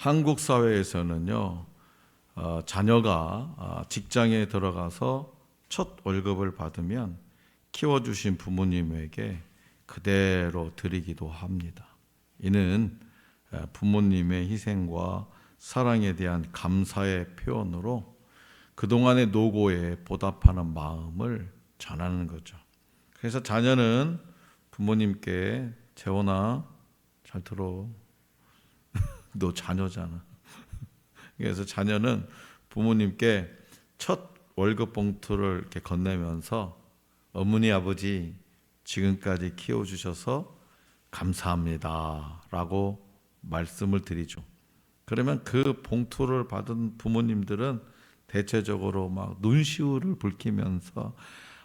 한국 사회에서는요, 자녀가 직장에 들어가서 첫 월급을 받으면 키워주신 부모님에게 그대로 드리기도 합니다. 이는 부모님의 희생과 사랑에 대한 감사의 표현으로 그동안의 노고에 보답하는 마음을 전하는 거죠. 그래서 자녀는 부모님께 재원아, 잘 들어. 너 자녀잖아. 그래서 자녀는 부모님께 첫 월급 봉투를 이렇게 건네면서 어머니 아버지 지금까지 키워주셔서 감사합니다 라고 말씀을 드리죠. 그러면 그 봉투를 받은 부모님들은 대체적으로 막 눈시울을 붉히면서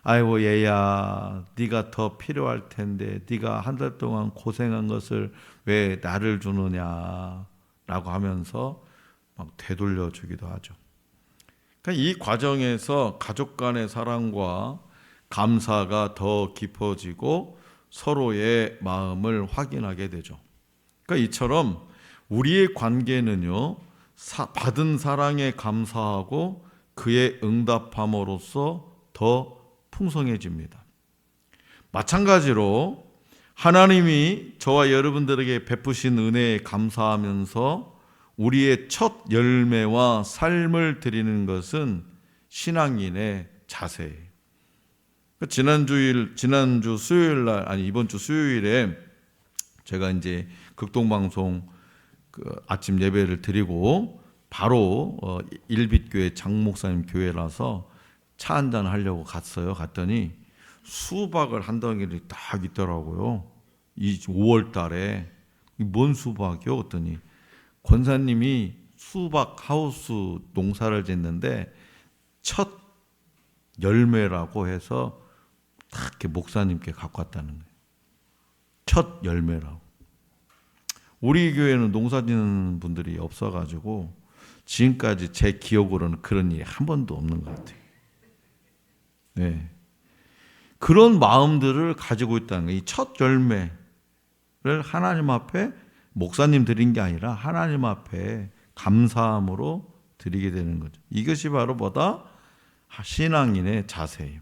아이고 얘야, 네가 더 필요할 텐데 네가 한 달 동안 고생한 것을 왜 나를 주느냐 라고 하면서 막 되돌려 주기도 하죠. 그러니까 이 과정에서 가족 간의 사랑과 감사가 더 깊어지고 서로의 마음을 확인하게 되죠. 그러니까 이처럼 우리의 관계는요, 받은 사랑에 감사하고 그에 응답함으로써 더 풍성해집니다. 마찬가지로 하나님이 저와 여러분들에게 베푸신 은혜에 감사하면서 우리의 첫 열매와 삶을 드리는 것은 신앙인의 자세예요. 지난주 수요일 날, 아니 이번 주 수요일에 제가 이제 극동방송 아침 예배를 드리고 바로 일빛교회 장 목사님 교회라서 차 한잔 하려고 갔어요. 갔더니 수박을 한 덩이를 딱 있더라고요. 이 5월 달에 뭔 수박이요? 그랬더니 권사님이 수박 하우스 농사를 짓는데 첫 열매라고 해서 딱 이렇게 목사님께 갖고 왔다는 거예요. 첫 열매라고. 우리 교회는 농사 짓는 분들이 없어가지고 지금까지 제 기억으로는 그런 일이 한 번도 없는 것 같아요. 네. 그런 마음들을 가지고 있다는 거예요. 이 첫 열매를 하나님 앞에 목사님 드린 게 아니라 하나님 앞에 감사함으로 드리게 되는 거죠. 이것이 바로 뭐다? 신앙인의 자세예요.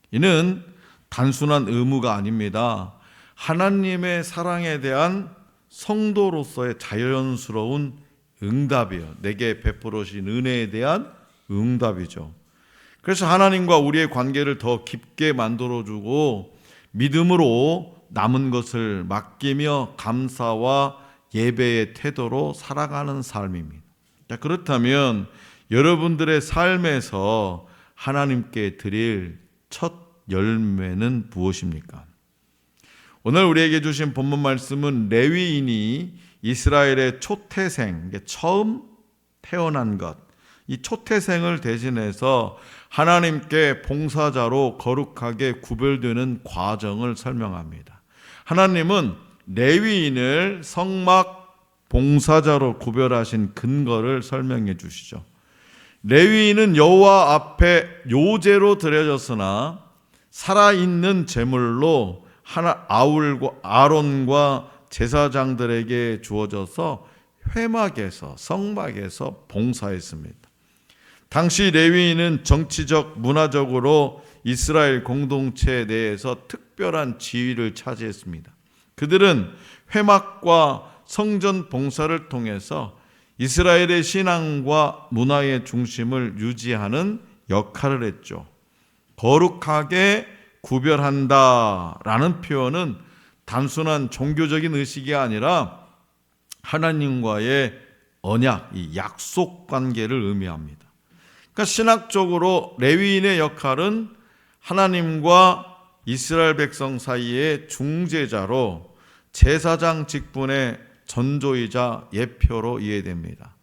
이는 단순한 의무가 아닙니다. 하나님의 사랑에 대한 성도로서의 자연스러운 응답이에요. 내게 베풀으신 은혜에 대한 응답이죠. 그래서 하나님과 우리의 관계를 더 깊게 만들어주고 믿음으로 남은 것을 맡기며 감사와 예배의 태도로 살아가는 삶입니다. 그렇다면 여러분들의 삶에서 하나님께 드릴 첫 열매는 무엇입니까? 오늘 우리에게 주신 본문 말씀은 레위인이 이스라엘의 초태생, 처음 태어난 것, 이 초태생을 대신해서 하나님께 봉사자로 거룩하게 구별되는 과정을 설명합니다. 하나님은 레위인을 성막 봉사자로 구별하신 근거를 설명해 주시죠. 레위인은 여호와 앞에 요제로 드려졌으나 살아있는 제물로 아론과 제사장들에게 주어져서 회막에서 성막에서 봉사했습니다. 당시 레위인은 정치적, 문화적으로 이스라엘 공동체 내에서 특별한 지위를 차지했습니다. 그들은 회막과 성전 봉사를 통해서 이스라엘의 신앙과 문화의 중심을 유지하는 역할을 했죠. 거룩하게 구별한다라는 표현은 단순한 종교적인 의식이 아니라 하나님과의 언약, 이 약속 관계를 의미합니다. 그러니까 신학적으로 레위인의 역할은 하나님과 이스라엘 백성 사이의 중재자로 제사장 직분의 전조이자 예표로 이해됩니다.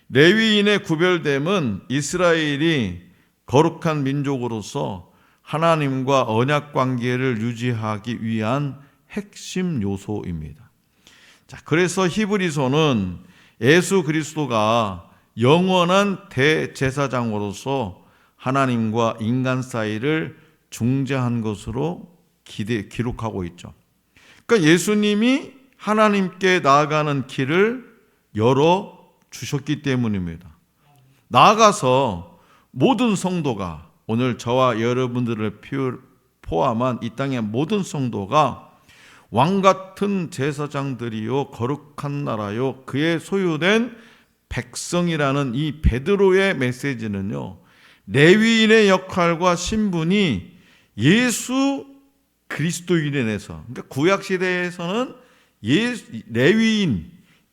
레위인의 구별됨은 이스라엘이 거룩한 민족으로서 하나님과 언약 관계를 유지하기 위한 핵심 요소입니다. 자, 그래서 히브리서는 예수 그리스도가 영원한 대제사장으로서 하나님과 인간 사이를 중재한 것으로 기록하고 있죠. 그러니까 예수님이 하나님께 나아가는 길을 열어 주셨기 때문입니다. 나아가서 모든 성도가, 오늘 저와 여러분들을 포함한 이 땅의 모든 성도가 왕같은 제사장들이요 거룩한 나라요 그의 소유된 백성이라는 이 베드로의 메시지는요, 레위인의 역할과 신분이 예수 그리스도인에서, 그러니까 구약 시대에서는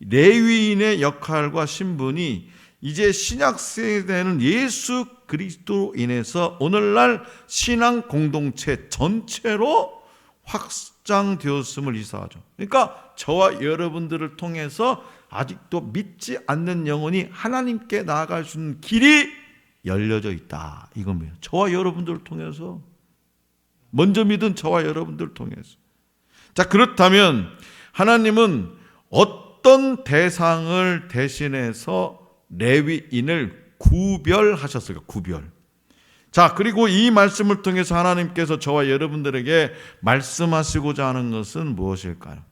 레위인의 역할과 신분이 이제 신약 세대는 예수 그리스도인에서 오늘날 신앙 공동체 전체로 확장되었음을 이사하죠. 그러니까 저와 여러분들을 통해서 아직도 믿지 않는 영혼이 하나님께 나아갈 수 있는 길이 열려져 있다, 이겁니다. 저와 여러분들을 통해서, 먼저 믿은 저와 여러분들을 통해서. 자, 그렇다면 하나님은 어떤 대상을 대신해서 레위인을 구별하셨을까? 구별. 자, 그리고 이 말씀을 통해서 하나님께서 저와 여러분들에게 말씀하시고자 하는 것은 무엇일까요?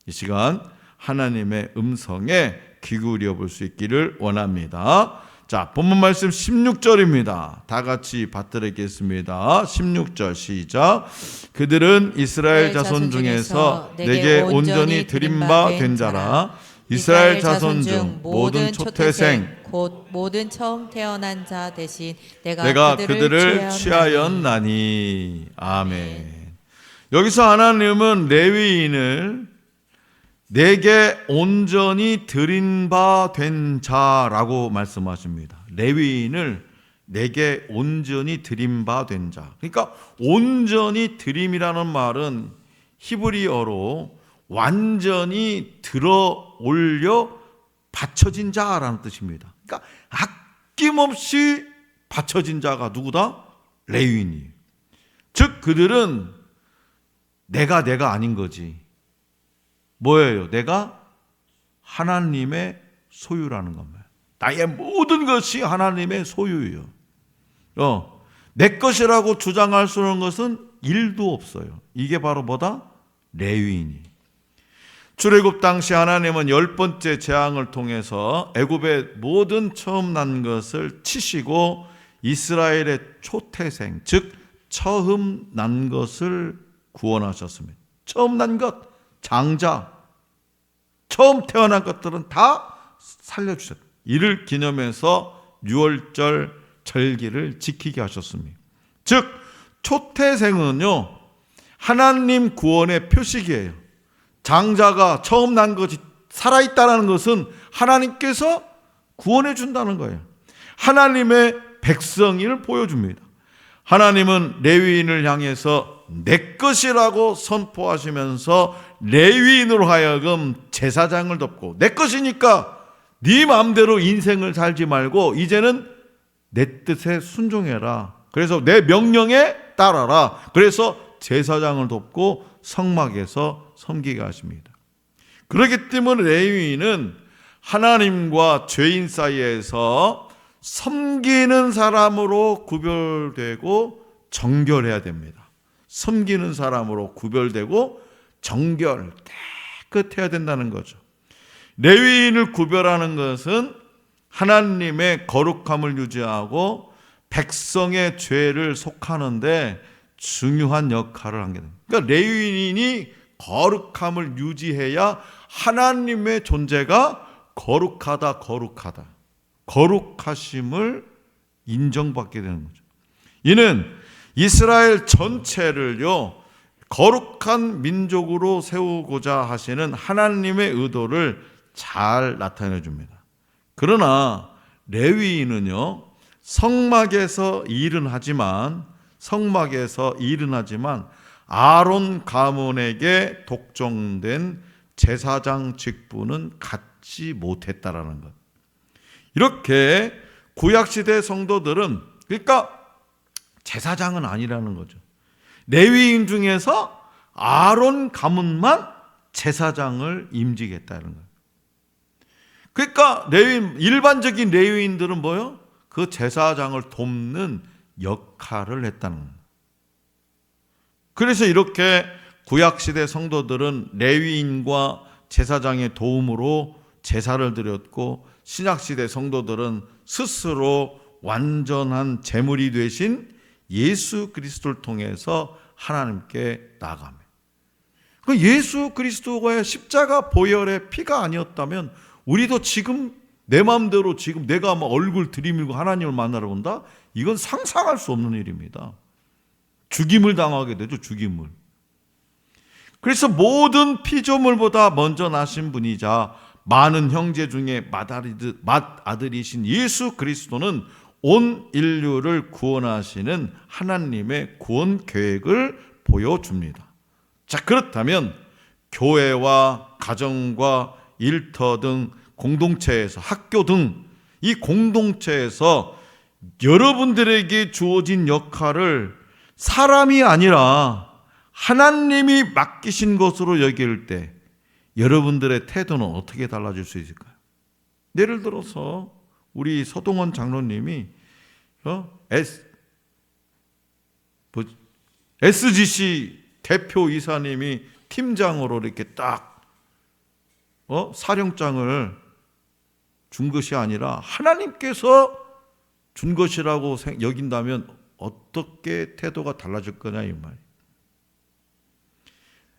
이 시간 하나님의 음성에 귀 기울여 볼 수 있기를 원합니다. 자, 본문 말씀 16절입니다. 다 같이 받들겠습니다. 16절 시작. 그들은 이스라엘 자손 중에서 내게 온전히 드린 바 된 자라. 이스라엘 자손 중 모든 초태생 곧 모든 처음 태어난 자 대신 내가 그들을 취하였나니. 아멘. 여기서 하나님은 레위인을 내게 온전히 드린 바 된 자라고 말씀하십니다. 레위인을 내게 온전히 드린 바 된 자. 그러니까 온전히 드림이라는 말은 히브리어로 완전히 들어 올려 바쳐진 자라는 뜻입니다. 그러니까 아낌없이 바쳐진 자가 누구다? 레위인이에요. 즉 그들은 내가 아닌 거지. 뭐예요? 내가 하나님의 소유라는 겁니다. 나의 모든 것이 하나님의 소유예요. 내 것이라고 주장할 수 있는 것은 일도 없어요. 이게 바로 뭐다? 레위인이. 출애굽 당시 하나님은 10번째 재앙을 통해서 애굽의 모든 처음 난 것을 치시고 이스라엘의 초태생, 즉 처음 난 것을 구원하셨습니다. 처음 난 것, 장자, 처음 태어난 것들은 다 살려주셨다. 이를 기념해서 6월절 절기를 지키게 하셨습니다. 즉 초태생은요, 하나님 구원의 표식이에요. 장자가 처음 난 것이 살아있다는 것은 하나님께서 구원해 준다는 거예요. 하나님의 백성을 보여줍니다. 하나님은 레위인을 향해서 내 것이라고 선포하시면서 레위인으로 하여금 제사장을 덮고, 내 것이니까 네 마음대로 인생을 살지 말고 이제는 내 뜻에 순종해라. 그래서 내 명령에 따라라. 그래서 제사장을 돕고 성막에서 섬기게 하십니다. 그렇기 때문에 레위인은 하나님과 죄인 사이에서 섬기는 사람으로 구별되고 정결해야 됩니다. 섬기는 사람으로 구별되고 정결, 깨끗해야 된다는 거죠. 레위인을 구별하는 것은 하나님의 거룩함을 유지하고 백성의 죄를 속하는데 중요한 역할을 하게 됩니다. 그러니까 레위인이 거룩함을 유지해야 하나님의 존재가 거룩하다, 거룩하심을 인정받게 되는 거죠. 이는 이스라엘 전체를요, 거룩한 민족으로 세우고자 하시는 하나님의 의도를 잘 나타내 줍니다. 그러나 레위인은요, 성막에서 일은 하지만 아론 가문에게 독점된 제사장 직분은 갖지 못했다라는 것. 이렇게 구약시대 성도들은, 그러니까 제사장은 아니라는 거죠. 레위인 중에서 아론 가문만 제사장을 임직했다는 거예요. 그러니까 일반적인 레위인들은 뭐요? 그 제사장을 돕는 역할을 했다는 거예요. 그래서 이렇게 구약시대 성도들은 레위인과 제사장의 도움으로 제사를 드렸고 신약시대 성도들은 스스로 완전한 제물이 되신 예수 그리스도를 통해서 하나님께 나아갑니다. 그 예수 그리스도의 십자가 보혈의 피가 아니었다면 우리도 지금 내 마음대로 지금 내가 막 얼굴 들이밀고 하나님을 만나러 온다? 이건 상상할 수 없는 일입니다. 죽임을 당하게 되죠. 죽임을. 그래서 모든 피조물보다 먼저 나신 분이자 많은 형제 중에 맏아들이신 예수 그리스도는 온 인류를 구원하시는 하나님의 구원 계획을 보여줍니다. 자, 그렇다면 교회와 가정과 일터 등 공동체에서, 학교 등 이 공동체에서 여러분들에게 주어진 역할을 사람이 아니라 하나님이 맡기신 것으로 여길 때 여러분들의 태도는 어떻게 달라질 수 있을까요? 예를 들어서 우리 서동원 장로님이 SGC 대표 이사님이 팀장으로 이렇게 딱 사령장을 준 것이 아니라 하나님께서 준 것이라고 여긴다면 어떻게 태도가 달라질 거냐 이 말이에요.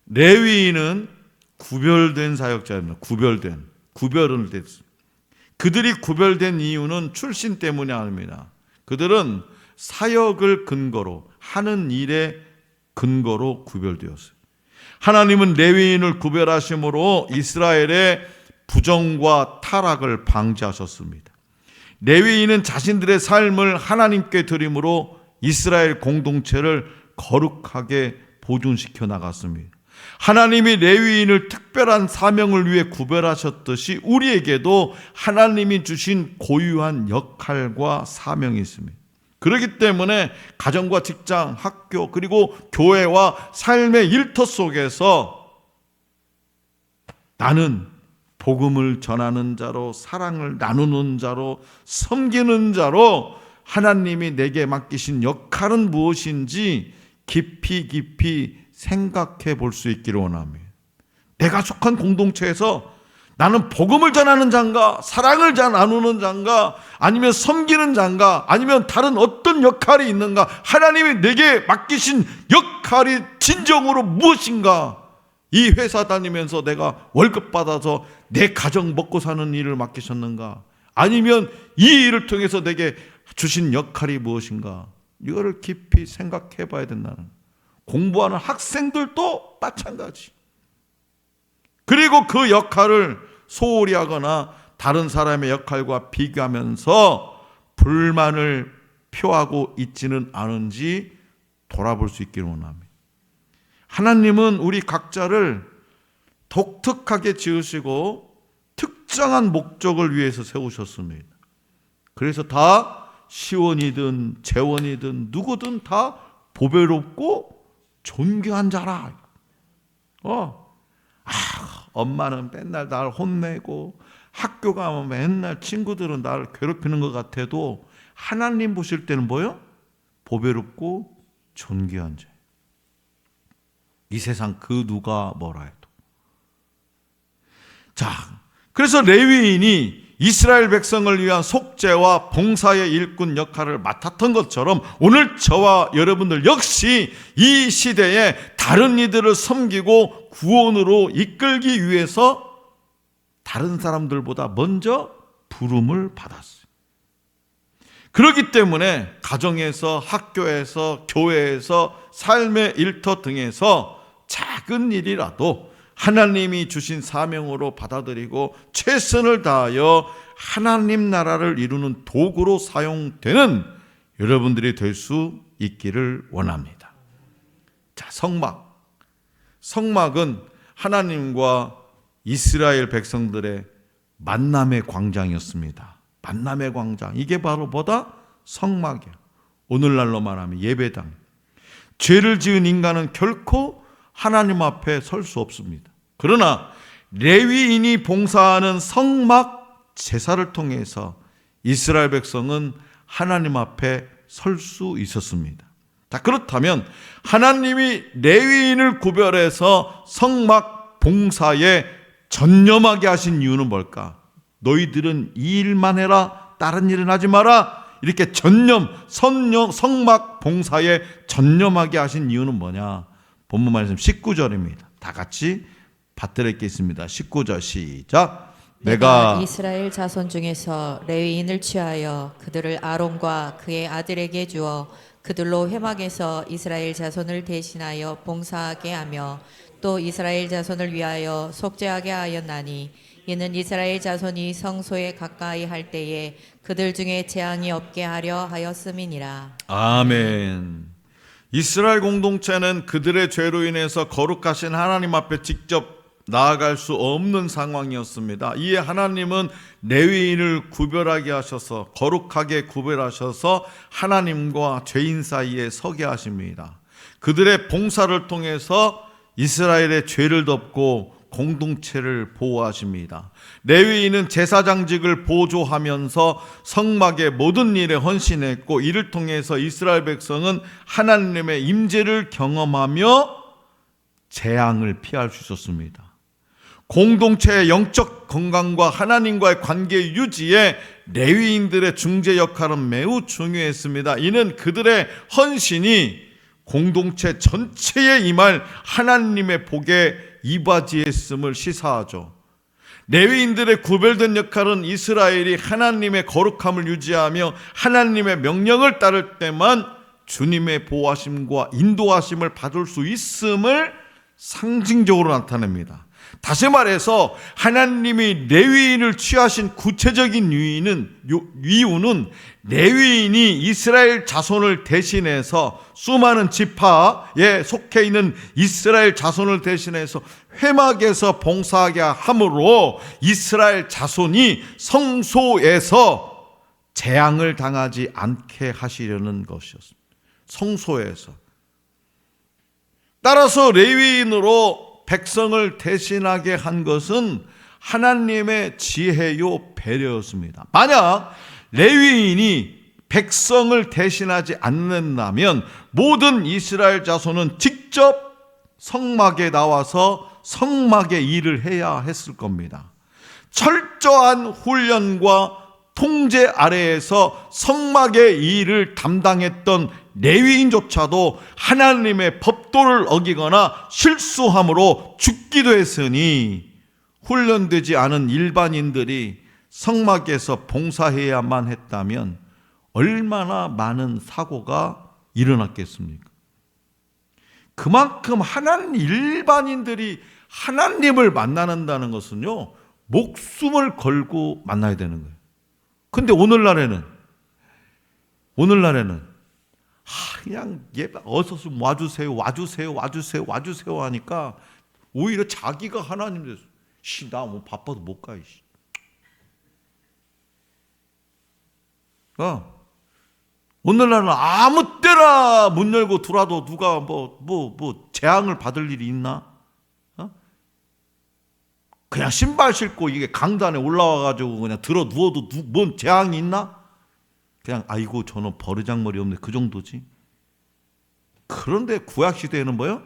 레위인은 구별된 사역자입니다. 구별을 됐습니다. 그들이 구별된 이유는 출신 때문이 아닙니다. 그들은 사역을 근거로 하는 일의 근거로 구별되었어요. 하나님은 레위인을 구별하심으로 이스라엘의 부정과 타락을 방지하셨습니다. 레위인은 자신들의 삶을 하나님께 드림으로 이스라엘 공동체를 거룩하게 보존시켜 나갔습니다. 하나님이 레위인을 특별한 사명을 위해 구별하셨듯이 우리에게도 하나님이 주신 고유한 역할과 사명이 있습니다. 그렇기 때문에 가정과 직장, 학교, 그리고 교회와 삶의 일터 속에서 나는 복음을 전하는 자로, 사랑을 나누는 자로, 섬기는 자로 하나님이 내게 맡기신 역할은 무엇인지 깊이 생각해 볼 수 있기를 원합니다. 내가 속한 공동체에서 나는 복음을 전하는 자인가, 사랑을 나누는 자인가, 아니면 섬기는 자인가, 아니면 다른 어떤 역할이 있는가, 하나님이 내게 맡기신 역할이 진정으로 무엇인가. 이 회사 다니면서 내가 월급 받아서 내 가정 먹고 사는 일을 맡기셨는가, 아니면 이 일을 통해서 내게 주신 역할이 무엇인가, 이거를 깊이 생각해 봐야 된다는 거예요. 공부하는 학생들도 마찬가지. 그리고 그 역할을 소홀히 하거나 다른 사람의 역할과 비교하면서 불만을 표하고 있지는 않은지 돌아볼 수 있기를 원합니다. 하나님은 우리 각자를 독특하게 지으시고 특정한 목적을 위해서 세우셨습니다. 그래서 다 시원이든 재원이든 누구든 다 보배롭고 존귀한 자라. 엄마는 맨날 날 혼내고 학교 가면 맨날 친구들은 나를 괴롭히는 것 같아도 하나님 보실 때는 뭐요? 보배롭고 존귀한 자. 이 세상 그 누가 뭐라 해도. 자, 그래서 레위인이 이스라엘 백성을 위한 속죄와 봉사의 일꾼 역할을 맡았던 것처럼 오늘 저와 여러분들 역시 이 시대에 다른 이들을 섬기고 구원으로 이끌기 위해서 다른 사람들보다 먼저 부름을 받았어요. 그렇기 때문에 가정에서, 학교에서, 교회에서, 삶의 일터 등에서 작은 일이라도 하나님이 주신 사명으로 받아들이고 최선을 다하여 하나님 나라를 이루는 도구로 사용되는 여러분들이 될 수 있기를 원합니다. 자, 성막은 하나님과 이스라엘 백성들의 만남의 광장이었습니다. 만남의 광장. 이게 바로 뭐다? 성막이야. 오늘날로 말하면 예배당. 죄를 지은 인간은 결코 하나님 앞에 설 수 없습니다. 그러나 레위인이 봉사하는 성막 제사를 통해서 이스라엘 백성은 하나님 앞에 설 수 있었습니다. 자, 그렇다면 하나님이 레위인을 구별해서 성막 봉사에 전념하게 하신 이유는 뭘까? 너희들은 이 일만 해라, 다른 일은 하지 마라. 이렇게 성막 봉사에 전념하게 하신 이유는 뭐냐? 본문 말씀 19절입니다. 다 같이 받들어 읽겠습니다. 19절 시작. 내가 이스라엘 자손 중에서 레위인을 취하여 그들을 아론과 그의 아들에게 주어 그들로 회막에서 이스라엘 자손을 대신하여 봉사하게 하며 또 이스라엘 자손을 위하여 속죄하게 하였나니 이는 이스라엘 자손이 성소에 가까이 할 때에 그들 중에 재앙이 없게 하려 하였음이니라. 아멘. 이스라엘 공동체는 그들의 죄로 인해서 거룩하신 하나님 앞에 직접 나아갈 수 없는 상황이었습니다. 이에 하나님은 레위인을 구별하게 하셔서 거룩하게 구별하셔서 하나님과 죄인 사이에 서게 하십니다. 그들의 봉사를 통해서 이스라엘의 죄를 덮고 공동체를 보호하십니다. 레위인은 제사장직을 보조하면서 성막의 모든 일에 헌신했고 이를 통해서 이스라엘 백성은 하나님의 임재를 경험하며 재앙을 피할 수 있었습니다. 공동체의 영적 건강과 하나님과의 관계 유지에 레위인들의 중재 역할은 매우 중요했습니다. 이는 그들의 헌신이 공동체 전체에 임할 하나님의 복에 이바지했음을 시사하죠. 레위인들의 구별된 역할은 이스라엘이 하나님의 거룩함을 유지하며 하나님의 명령을 따를 때만 주님의 보호하심과 인도하심을 받을 수 있음을 상징적으로 나타냅니다. 다시 말해서 하나님이 레위인을 취하신 구체적인 이유는 레위인이 이스라엘 자손을 대신해서 수많은 지파에 속해 있는 이스라엘 자손을 대신해서 회막에서 봉사하게 함으로 이스라엘 자손이 성소에서 재앙을 당하지 않게 하시려는 것이었습니다. 성소에서. 따라서 레위인으로 백성을 대신하게 한 것은 하나님의 지혜요 배려였습니다. 만약 레위인이 백성을 대신하지 않는다면 모든 이스라엘 자손은 직접 성막에 나와서 성막의 일을 해야 했을 겁니다. 철저한 훈련과 통제 아래에서 성막의 일을 담당했던 레위인조차도 하나님의 법도를 어기거나 실수함으로 죽기도 했으니 훈련되지 않은 일반인들이 성막에서 봉사해야만 했다면 얼마나 많은 사고가 일어났겠습니까? 그만큼 일반인들이 하나님을 만나는다는 것은요, 목숨을 걸고 만나야 되는 거예요. 근데 오늘날에는 그냥 어서 좀 와주세요 하니까 오히려 자기가 하나님 돼서 나 뭐 바빠도 못 가. 오늘날은 아무 때나 문 열고 들어와도 누가 뭐 재앙을 받을 일이 있나? 그냥 신발 신고 이게 강단에 올라와가지고 그냥 들어 누워도 뭔 재앙이 있나? 그냥 아이고 저는 버르장머리 없네 그 정도지. 그런데 구약시대에는 뭐예요?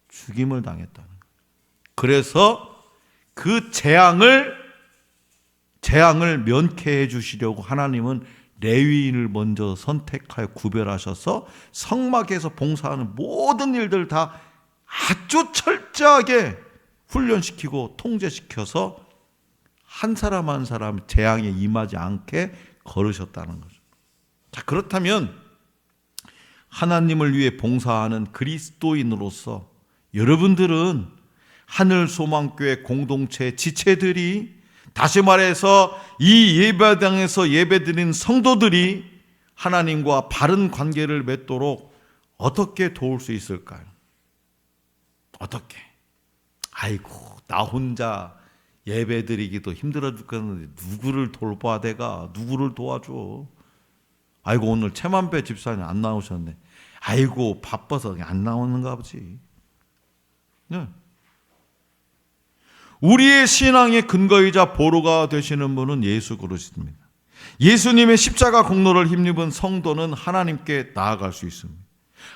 죽임을 당했다는 거예요. 그래서 그 재앙을 면케해 주시려고 하나님은 레위인을 먼저 선택하여 구별하셔서 성막에서 봉사하는 모든 일들 다 아주 철저하게 훈련시키고 통제시켜서 한 사람 한 사람 재앙에 임하지 않게 거르셨다는 거죠. 자, 그렇다면 하나님을 위해 봉사하는 그리스도인으로서 여러분들은 하늘소망교회 공동체 지체들이, 다시 말해서 이 예배당에서 예배드린 성도들이 하나님과 바른 관계를 맺도록 어떻게 도울 수 있을까요? 어떻게? 아이고 나 혼자 예배드리기도 힘들어 죽겠는데 누구를 돌봐 내가 누구를 도와줘. 아이고 오늘 최만배 집사님 안 나오셨네. 아이고 바빠서 안 나오는가 보지. 네. 우리의 신앙의 근거이자 보루가 되시는 분은 예수 그리스도입니다. 예수님의 십자가 공로를 힘입은 성도는 하나님께 나아갈 수 있습니다.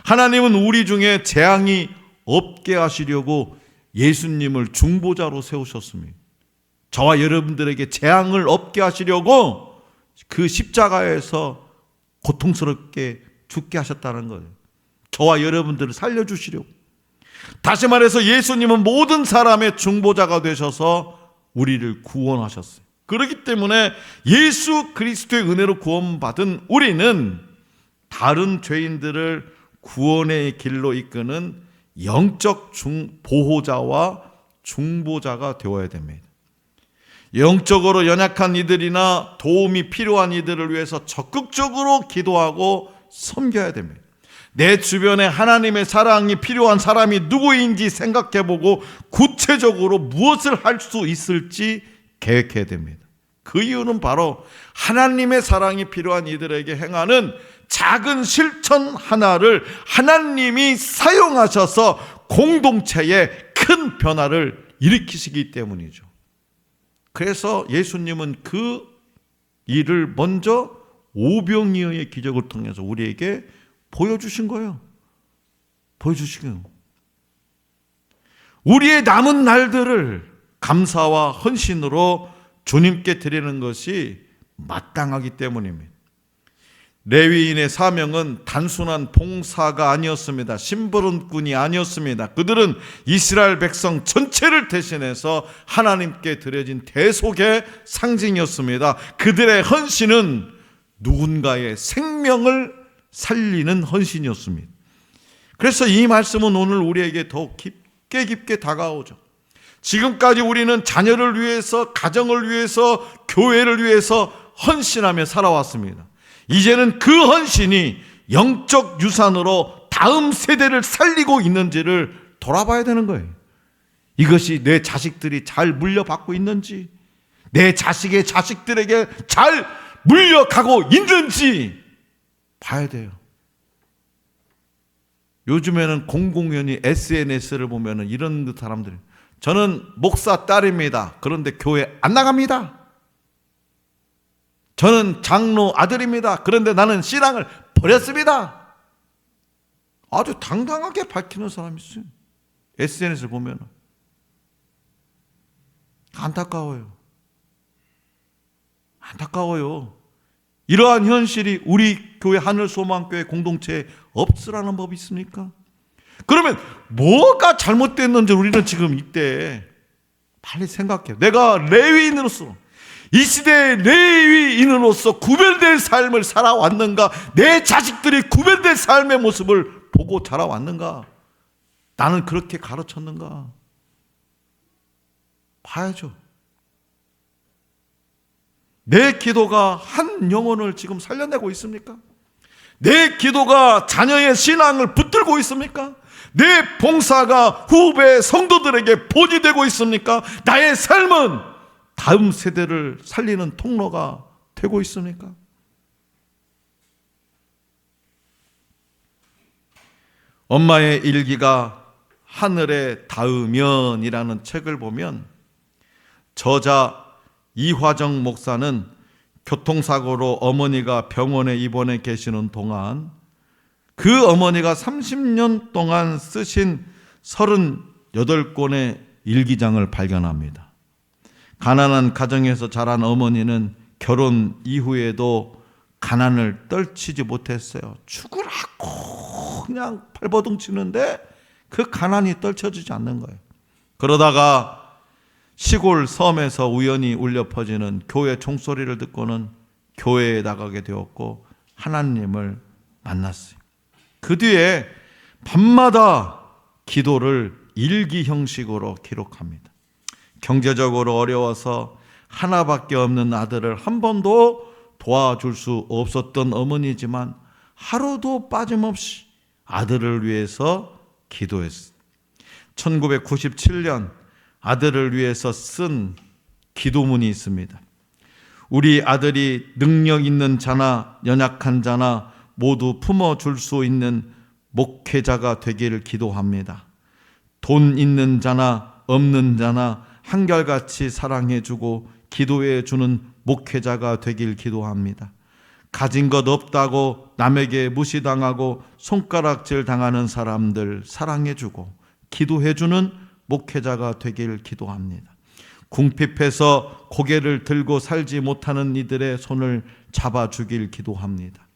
하나님은 우리 중에 재앙이 없게 하시려고 예수님을 중보자로 세우셨습니다. 저와 여러분들에게 재앙을 없게 하시려고 그 십자가에서 고통스럽게 죽게 하셨다는 거예요. 저와 여러분들을 살려주시려고. 다시 말해서 예수님은 모든 사람의 중보자가 되셔서 우리를 구원하셨어요. 그렇기 때문에 예수 그리스도의 은혜로 구원받은 우리는 다른 죄인들을 구원의 길로 이끄는 영적 보호자와 중보자가 되어야 됩니다. 영적으로 연약한 이들이나 도움이 필요한 이들을 위해서 적극적으로 기도하고 섬겨야 됩니다. 내 주변에 하나님의 사랑이 필요한 사람이 누구인지 생각해보고 구체적으로 무엇을 할 수 있을지 계획해야 됩니다. 그 이유는 바로 하나님의 사랑이 필요한 이들에게 행하는 작은 실천 하나를 하나님이 사용하셔서 공동체에 큰 변화를 일으키시기 때문이죠. 그래서 예수님은 그 일을 먼저 오병이어의 기적을 통해서 우리에게 보여주신 거예요. 보여주신 거예요. 우리의 남은 날들을 감사와 헌신으로 주님께 드리는 것이 마땅하기 때문입니다. 레위인의 사명은 단순한 봉사가 아니었습니다. 심부름꾼이 아니었습니다. 그들은 이스라엘 백성 전체를 대신해서 하나님께 드려진 대속의 상징이었습니다. 그들의 헌신은 누군가의 생명을 살리는 헌신이었습니다. 그래서 이 말씀은 오늘 우리에게 더욱 깊게 다가오죠. 지금까지 우리는 자녀를 위해서, 가정을 위해서, 교회를 위해서 헌신하며 살아왔습니다. 이제는 그 헌신이 영적 유산으로 다음 세대를 살리고 있는지를 돌아봐야 되는 거예요. 이것이 내 자식들이 잘 물려받고 있는지, 내 자식의 자식들에게 잘 물려가고 있는지 봐야 돼요. 요즘에는 공공연히 SNS를 보면 이런 사람들이, 저는 목사 딸입니다. 그런데 교회 안 나갑니다. 저는 장로 아들입니다. 그런데 나는 신앙을 버렸습니다. 아주 당당하게 밝히는 사람이 있어요. SNS를 보면 안타까워요. 이러한 현실이 우리 교회 하늘소망교회 공동체에 없으라는 법이 있습니까? 그러면 뭐가 잘못됐는지 우리는 지금 이때 빨리 생각해요. 내가 레위인으로서, 이 시대의 레위인으로서 구별된 삶을 살아왔는가? 내 자식들이 구별된 삶의 모습을 보고 자라왔는가? 나는 그렇게 가르쳤는가? 봐야죠. 내 기도가 한 영혼을 지금 살려내고 있습니까? 내 기도가 자녀의 신앙을 붙들고 있습니까? 내 봉사가 후배 성도들에게 본이 되고 있습니까? 나의 삶은 다음 세대를 살리는 통로가 되고 있습니까? 엄마의 일기가 하늘에 닿으면이라는 책을 보면 저자 이화정 목사는 교통사고로 어머니가 병원에 입원해 계시는 동안 그 어머니가 30년 동안 쓰신 38권의 일기장을 발견합니다. 가난한 가정에서 자란 어머니는 결혼 이후에도 가난을 떨치지 못했어요. 죽으라고 그냥 발버둥 치는데 그 가난이 떨쳐지지 않는 거예요. 그러다가 시골 섬에서 우연히 울려 퍼지는 교회 종소리를 듣고는 교회에 나가게 되었고 하나님을 만났어요. 그 뒤에 밤마다 기도를 일기 형식으로 기록합니다. 경제적으로 어려워서 하나밖에 없는 아들을 한 번도 도와줄 수 없었던 어머니지만 하루도 빠짐없이 아들을 위해서 기도했어요. 1997년 아들을 위해서 쓴 기도문이 있습니다. 우리 아들이 능력 있는 자나 연약한 자나 모두 품어줄 수 있는 목회자가 되기를 기도합니다. 돈 있는 자나 없는 자나 한결같이 사랑해주고 기도해주는 목회자가 되길 기도합니다. 가진 것 없다고 남에게 무시당하고 손가락질 당하는 사람들 사랑해주고 기도해주는 목회자가 되길 기도합니다. 궁핍해서 고개를 들고 살지 못하는 이들의 손을 잡아주길 기도합니다.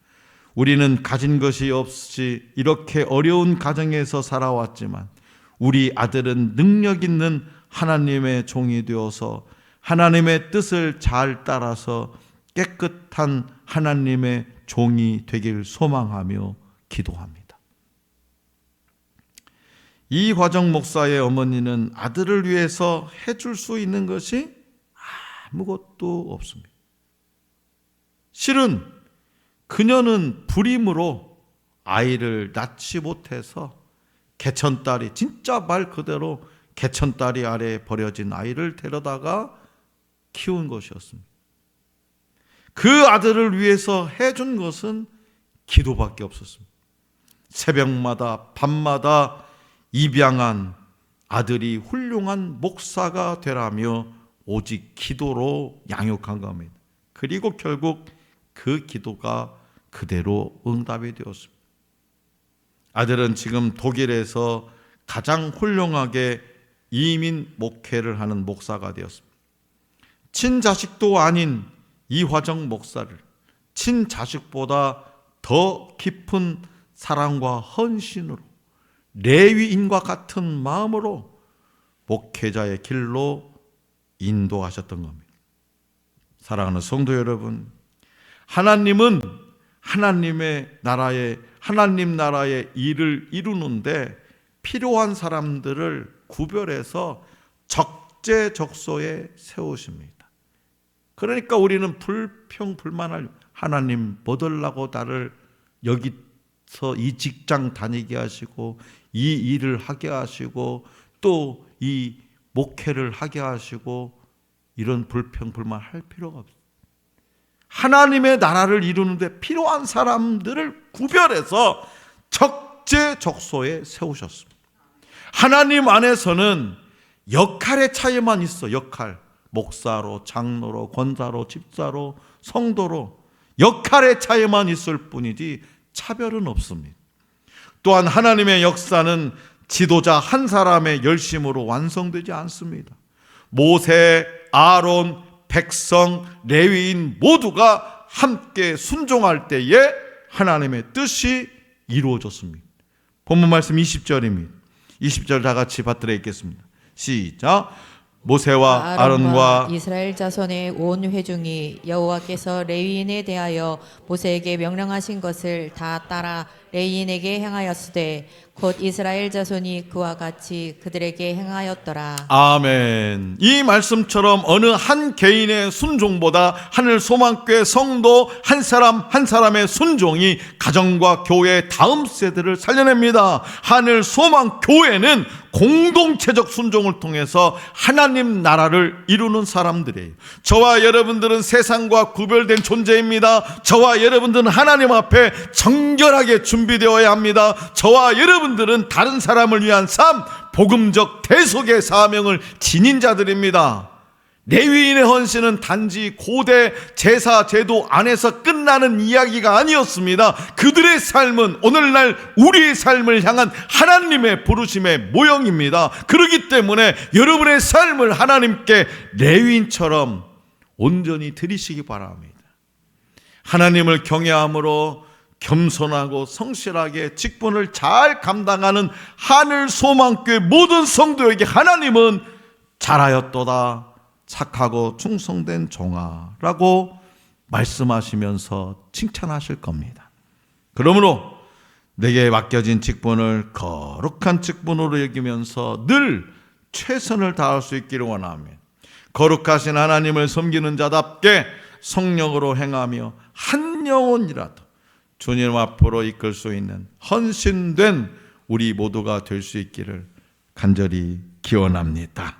우리는 가진 것이 없이 이렇게 어려운 가정에서 살아왔지만 우리 아들은 능력 있는 하나님의 종이 되어서 하나님의 뜻을 잘 따라서 깨끗한 하나님의 종이 되길 소망하며 기도합니다. 이화정 목사의 어머니는 아들을 위해서 해줄 수 있는 것이 아무것도 없습니다. 실은 그녀는 불임으로 아이를 낳지 못해서 개천딸이, 진짜 말 그대로 개천딸이 아래에 버려진 아이를 데려다가 키운 것이었습니다. 그 아들을 위해서 해준 것은 기도밖에 없었습니다. 새벽마다 밤마다 입양한 아들이 훌륭한 목사가 되라며 오직 기도로 양육한 겁니다. 그리고 결국 그 기도가 그대로 응답이 되었습니다. 아들은 지금 독일에서 가장 훌륭하게 이민 목회를 하는 목사가 되었습니다. 친자식도 아닌 이화정 목사를 친자식보다 더 깊은 사랑과 헌신으로 레위인과 같은 마음으로 목회자의 길로 인도하셨던 겁니다. 사랑하는 성도 여러분, 하나님은 하나님 나라의 일을 이루는데 필요한 사람들을 구별해서 적재적소에 세우십니다. 그러니까 우리는 불평불만할, 하나님 뭐 달라고 나를 여기서 이 직장 다니게 하시고 이 일을 하게 하시고 또 이 목회를 하게 하시고, 이런 불평불만 할 필요가 없어요. 하나님의 나라를 이루는데 필요한 사람들을 구별해서 적재적소에 세우셨습니다. 하나님 안에서는 역할의 차이만 있어. 역할, 목사로, 장로로, 권사로, 집사로, 성도로 역할의 차이만 있을 뿐이지 차별은 없습니다. 또한 하나님의 역사는 지도자 한 사람의 열심으로 완성되지 않습니다. 모세, 아론, 백성, 레위인 모두가 함께 순종할 때에 하나님의 뜻이 이루어졌습니다. 본문 말씀 20절입니다. 20절 다 같이 받들어 읽겠습니다. 시작. 모세와 아론과 이스라엘 자손의 온 회중이 여호와께서 레위인에 대하여 모세에게 명령하신 것을 다 따라 레위인에게 행하였으되 곧 이스라엘 자손이 그와 같이 그들에게 행하였더라. 아멘. 이 말씀처럼 어느 한 개인의 순종보다 하늘 소망교회 성도 한 사람 한 사람의 순종이 가정과 교회 다음 세대를 살려냅니다. 하늘 소망교회는 공동체적 순종을 통해서 하나님 나라를 이루는 사람들이에요. 저와 여러분들은 세상과 구별된 존재입니다. 저와 여러분들은 하나님 앞에 정결하게 준비되어야 합니다. 저와 여러분들은 다른 사람을 위한 삶, 복음적 대속의 사명을 지닌 자들입니다. 레위인의 헌신은 단지 고대 제사 제도 안에서 끝나는 이야기가 아니었습니다. 그들의 삶은 오늘날 우리의 삶을 향한 하나님의 부르심의 모형입니다. 그렇기 때문에 여러분의 삶을 하나님께 레위인처럼 온전히 드리시기 바랍니다. 하나님을 경외함으로 겸손하고 성실하게 직분을 잘 감당하는 하늘 소망교회 모든 성도에게 하나님은 잘하였도다, 착하고 충성된 종아라고 말씀하시면서 칭찬하실 겁니다. 그러므로 내게 맡겨진 직분을 거룩한 직분으로 여기면서 늘 최선을 다할 수 있기를 원하며, 거룩하신 하나님을 섬기는 자답게 성령으로 행하며 한 영혼이라도 주님 앞으로 이끌 수 있는 헌신된 우리 모두가 될 수 있기를 간절히 기원합니다.